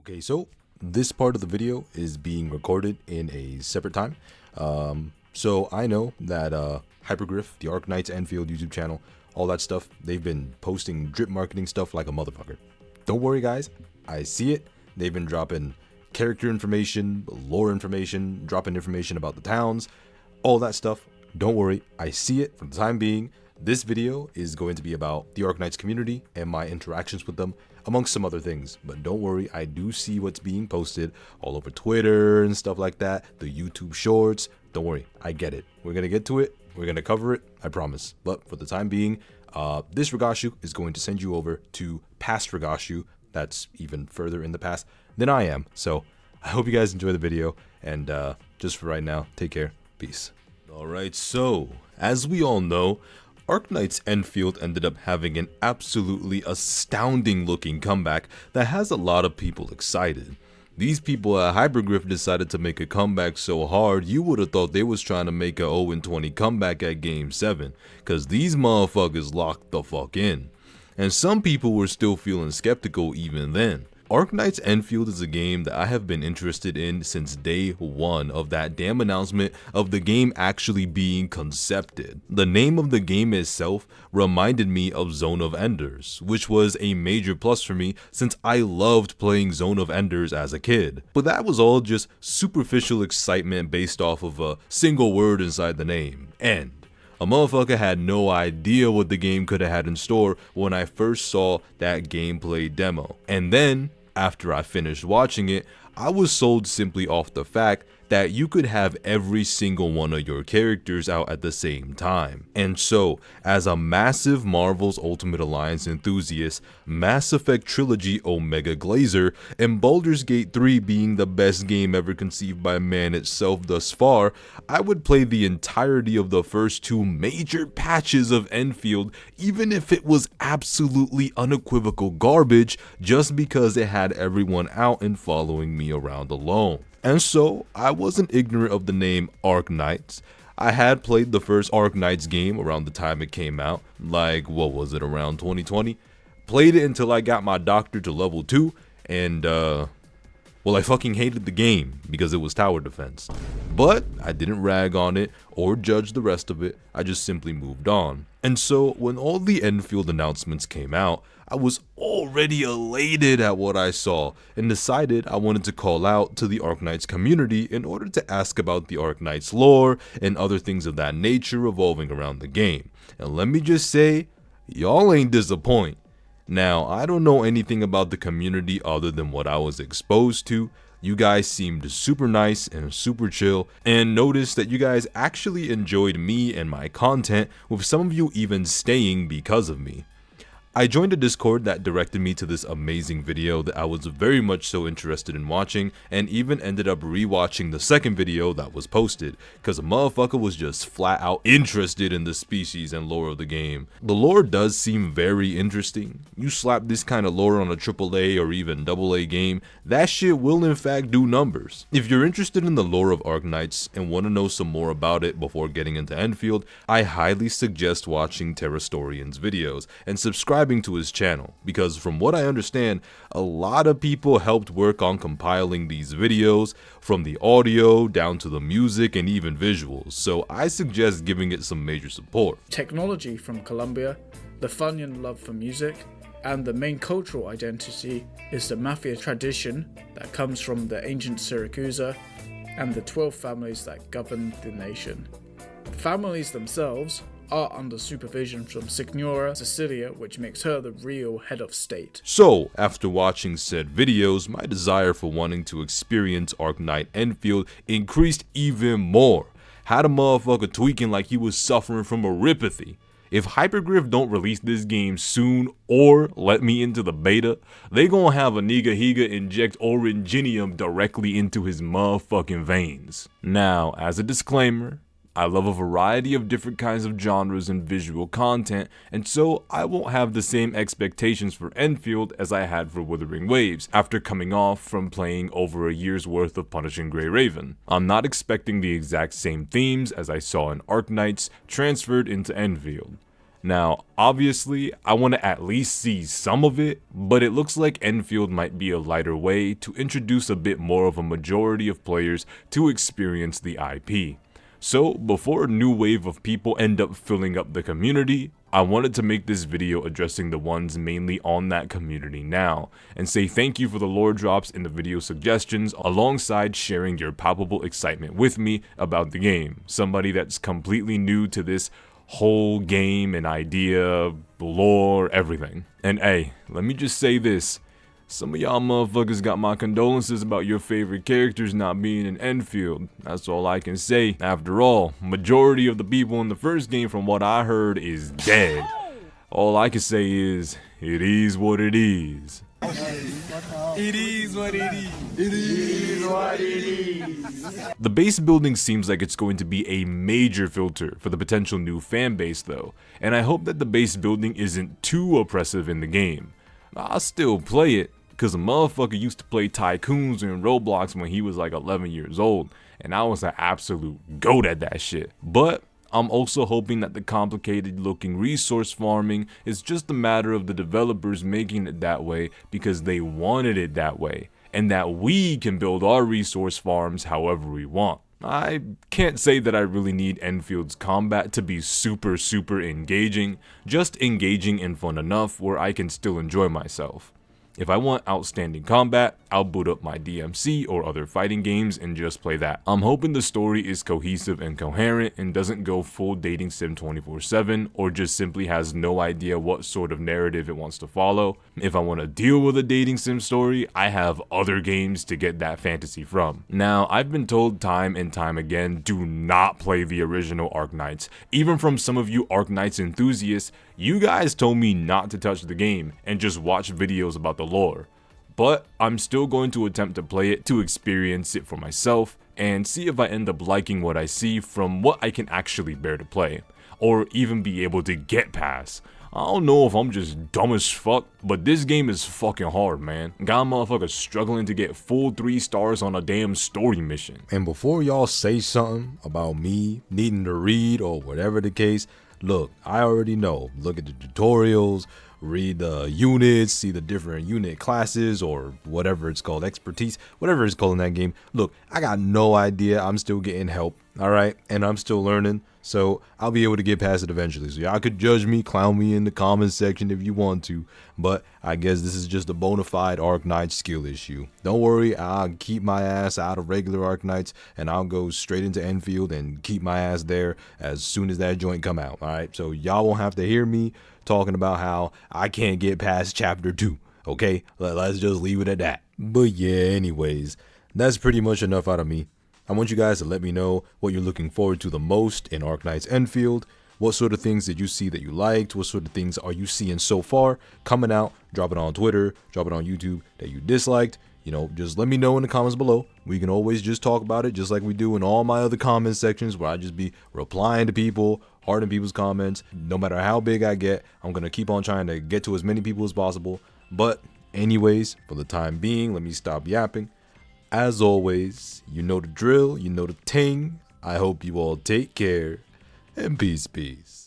Okay, so this part of the video is being recorded in a separate time. So I know that Hypergriff, the Arknights, Endfield YouTube channel, all that stuff, they've been posting drip marketing stuff like a motherfucker. Don't worry, guys. I see it. They've been dropping character information, lore information, dropping information about the towns, all that stuff. Don't worry. I see it. For the time being, this video is going to be about the Arknights community and my interactions with them, amongst some other things. But don't worry, I do see what's being posted all over Twitter and stuff like that, the YouTube shorts. Don't worry, I get it. We're going to get to it. We're going to cover it, I promise. But for the time being, this Ragashu is going to send you over to past Ragashu. That's even further in the past than I am. So I hope you guys enjoy the video. And just for right now, take care. Peace. Alright, so as we all know, Arknights Endfield ended up having an absolutely astounding looking comeback that has a lot of people excited. These people at Hypergriff decided to make a comeback so hard you would have thought they was trying to make a 0-20 comeback at Game 7, cause these motherfuckers locked the fuck in. And some people were still feeling skeptical even then. Arknights Endfield is a game that I have been interested in since day one of that damn announcement of the game actually being concepted. The name of the game itself reminded me of Zone of Enders, which was a major plus for me since I loved playing Zone of Enders as a kid. But that was all just superficial excitement based off of a single word inside the name, End. A motherfucker had no idea what the game could have had in store when I first saw that gameplay demo. And then, after I finished watching it, I was sold simply off the fact that you could have every single one of your characters out at the same time. And so, as a massive Marvel's Ultimate Alliance enthusiast, Mass Effect Trilogy Omega Glazer, and Baldur's Gate 3 being the best game ever conceived by man itself thus far, I would play the entirety of the first two major patches of Endfield, even if it was absolutely unequivocal garbage, just because it had everyone out and following me around alone. And so, I wasn't ignorant of the name Arknights. I had played the first Arknights game around the time it came out, like, what was it, around 2020? Played it until I got my doctor to level 2, and well, I fucking hated the game because it was tower defense. But I didn't rag on it or judge the rest of it, I just simply moved on. And so, when all the Endfield announcements came out, I was already elated at what I saw and decided I wanted to call out to the Arknights community in order to ask about the Arknights lore and other things of that nature revolving around the game. And let me just say, y'all ain't disappoint. Now, I don't know anything about the community other than what I was exposed to. You guys seemed super nice and super chill, and noticed that you guys actually enjoyed me and my content, with some of you even staying because of me. I joined a Discord that directed me to this amazing video that I was very much so interested in watching, and even ended up rewatching the second video that was posted, cause a motherfucker was just flat out interested in the species and lore of the game. The lore does seem very interesting. You slap this kind of lore on a AAA or even AA game, that shit will in fact do numbers. If you're interested in the lore of Arknights and want to know some more about it before getting into Endfield, I highly suggest watching Terrastorian's videos and subscribing to his channel, because from what I understand, a lot of people helped work on compiling these videos, from the audio down to the music and even visuals, so I suggest giving it some major support. Technology from Colombia, the Funyun love for music, and the main cultural identity is the mafia tradition that comes from the ancient Syracusa and the 12 families that govern the nation. The families themselves are under supervision from Signora Cecilia, which makes her the real head of state. So, after watching said videos, my desire for wanting to experience Arknight Endfield increased even more. Had a motherfucker tweaking like he was suffering from neuropathy. If Hypergriff don't release this game soon or let me into the beta, they gonna have a nigga higa inject oranginium directly into his motherfucking veins. Now, as a disclaimer, I love a variety of different kinds of genres and visual content, and so I won't have the same expectations for Endfield as I had for Wuthering Waves after coming off from playing over a year's worth of Punishing Grey Raven. I'm not expecting the exact same themes as I saw in Arknights transferred into Endfield. Now, obviously, I want to at least see some of it, but it looks like Endfield might be a lighter way to introduce a bit more of a majority of players to experience the IP. So, before a new wave of people end up filling up the community, I wanted to make this video addressing the ones mainly on that community now, and say thank you for the lore drops in the video suggestions alongside sharing your palpable excitement with me about the game. Somebody that's completely new to this whole game and idea, lore, everything. And hey, let me just say this. Some of y'all motherfuckers got my condolences about your favorite characters not being in Endfield. That's all I can say. After all, majority of the people in the first game from what I heard is dead. All I can say is, it is what it is. It is what it is. It is what it is. The base building seems like it's going to be a major filter for the potential new fan base though, and I hope that the base building isn't too oppressive in the game. I'll still play it, cause a motherfucker used to play Tycoons in Roblox when he was like 11 years old, and I was an absolute goat at that shit. But I'm also hoping that the complicated looking resource farming is just a matter of the developers making it that way because they wanted it that way, and that we can build our resource farms however we want. I can't say that I really need Enfield's combat to be super engaging, just engaging and fun enough where I can still enjoy myself. If I want outstanding combat, I'll boot up my DMC or other fighting games and just play that. I'm hoping the story is cohesive and coherent and doesn't go full dating sim 24/7 or just simply has no idea what sort of narrative it wants to follow. If I want to deal with a dating sim story, I have other games to get that fantasy from. Now, I've been told time and time again, do not play the original Arknights. Even from some of you Arknights enthusiasts, you guys told me not to touch the game and just watch videos about the lore. But I'm still going to attempt to play it to experience it for myself and see if I end up liking what I see from what I can actually bear to play, or even be able to get past. I don't know if I'm just dumb as fuck, but this game is fucking hard, man. Got motherfuckers struggling to get full 3 stars on a damn story mission. And before y'all say something about me needing to read or whatever the case, look, I already know. Look at the tutorials, read the units, see the different unit classes or whatever it's called, expertise, whatever it's called in that game. Look, I got no idea. I'm still getting help, all right? And I'm still learning, so I'll be able to get past it eventually. So y'all could judge me, clown me in the comments section if you want to, but I guess this is just a bona fide Arknights skill issue. Don't worry, I'll keep my ass out of regular Arknights and I'll go straight into Endfield and keep my ass there as soon as that joint come out, all right? So y'all won't have to hear me talking about how I can't get past chapter 2, okay? Let's just leave it at that. But yeah, anyways, that's pretty much enough out of me. I want you guys to let me know what you're looking forward to the most in Arknights Endfield. What sort of things did you see that you liked? What sort of things are you seeing so far coming out? Drop it on Twitter, drop it on YouTube that you disliked. You know, just let me know in the comments below. We can always just talk about it just like we do in all my other comment sections where I just be replying to people, hearting people's comments. No matter how big I get, I'm going to keep on trying to get to as many people as possible. But anyways, for the time being, let me stop yapping. As always, you know the drill, you know the ting. I hope you all take care and peace.